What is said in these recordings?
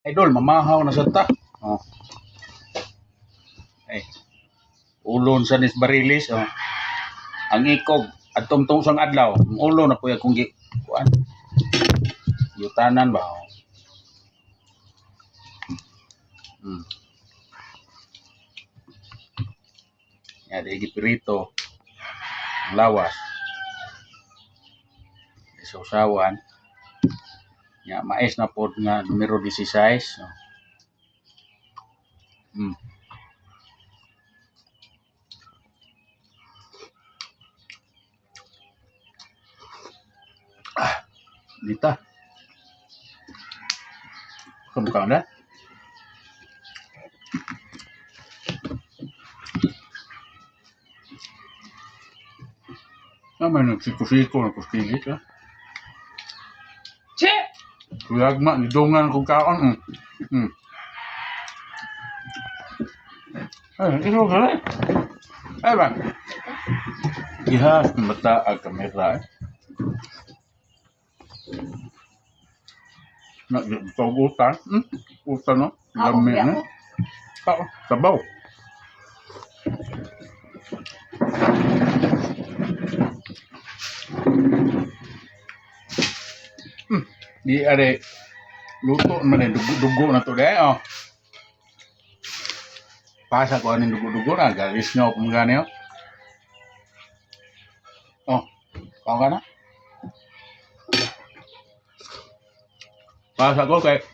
Idol, mamahaw na sa ta. Oh. Ay. Ulon sa Nisbarilis. Oh. Ang ikog. At tungtong sang adlaw. Ang ulo na po yung kung kuan. Yutanan ba? Oh. Yan, igipirito. Ang lawas. Isawsawan. Ya, mais na po nga numero 16. So. Dita. Kamukha na. May nagsiko-siko na kuskilit ha. Che! Kuyagma, nidungan kong kaon. Ay, ito ka rin. Ay ba? Ihas ng mata ang kamera. Nagtawag utan no? Lami no? Sabaw. Di ada luto naman dugo na to deh. Oh. Pasa ko aning dugo-dugo na galis nyo kung gani oh. Oh, kau ka na? Pasa ko kay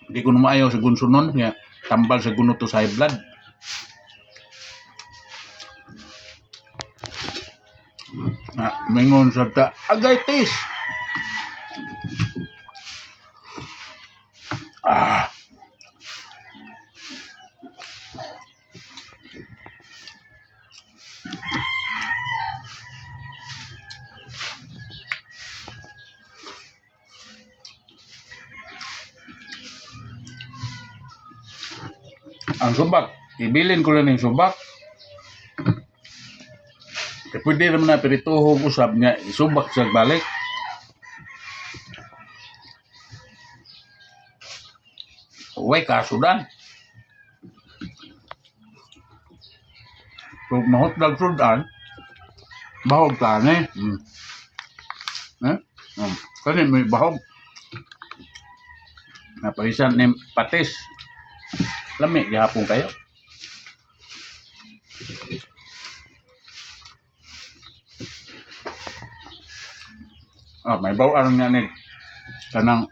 di ko maayo sa gunsunon nga tambal sa gunot to sa high blood. Mengon sa ta agay tis. Ang subak, ibilin ko lang yung subak. Pwede naman na pirituhog usab nga isubak sa balik. Uway kasudan. Kung mahutlag sudan, bahog ka na Kasi may bahog. Napalisan ni patis. Lami, gihapon kayo. May bawaan nga ni kanang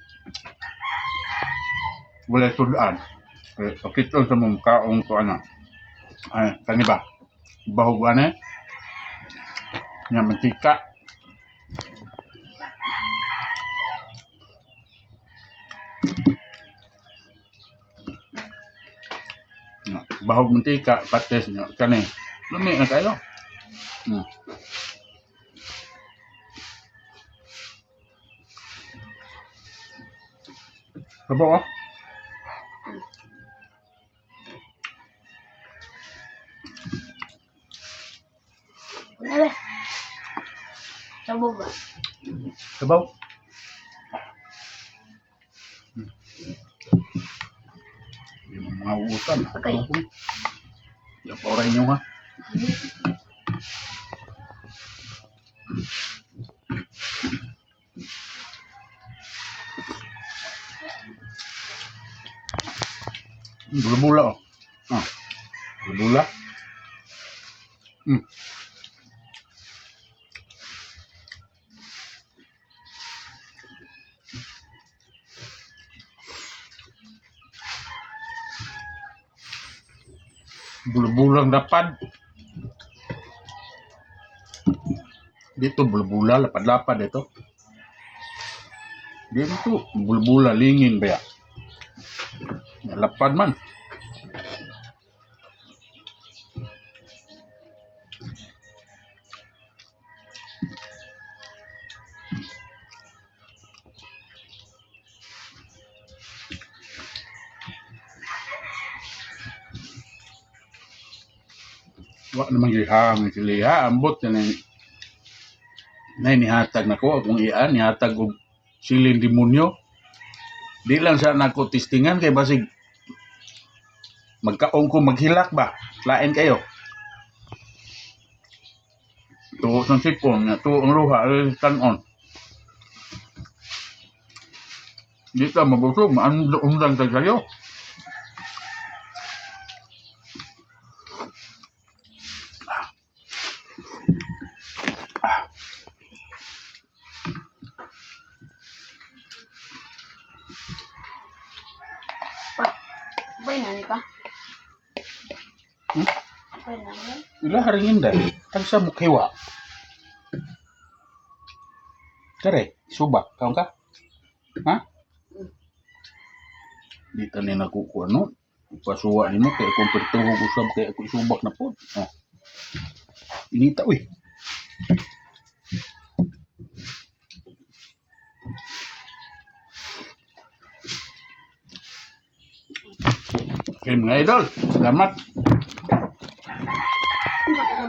wala sudan. Pakitol sa mong kaong ko ano. Kaniba. Bahog ano nga mantika. Bahog mantika, patis nyo. Kani, lumi na kayo. Sabaw ah. Wala. Sabaw ba? Sabaw. Yung mga utan. Okay. Yung oray nyo ha. Bula-bula oh. Bula-bula. Bula-bulang dapat. Dito bula-bula, lapad-lapad ito. Dito bula-bula, lingin ba ya? Lapad man. Wa naman gihang sila ambot na nihatag nako akong iyan nihatag og siling demonyo Di lang sa nako testingan kay basig magkaong ko maghilak ba. Lain kayo. Tuo sa sipon, nga tuo ang luha, kanon. Di ka mabusog, maandang sa kayo. Bay na ni ka? Hmm? Bay na ni? Ila haringin dahil. Tagsa mo kiwa. Kare, subak. Kaon ka? Ha? Di ka ni nakukuha no? Pasuwa ni mo kaya kung pertuhog usab kaya ako subak na po. Oh. Inita, uy. Okay mga idol, salamat.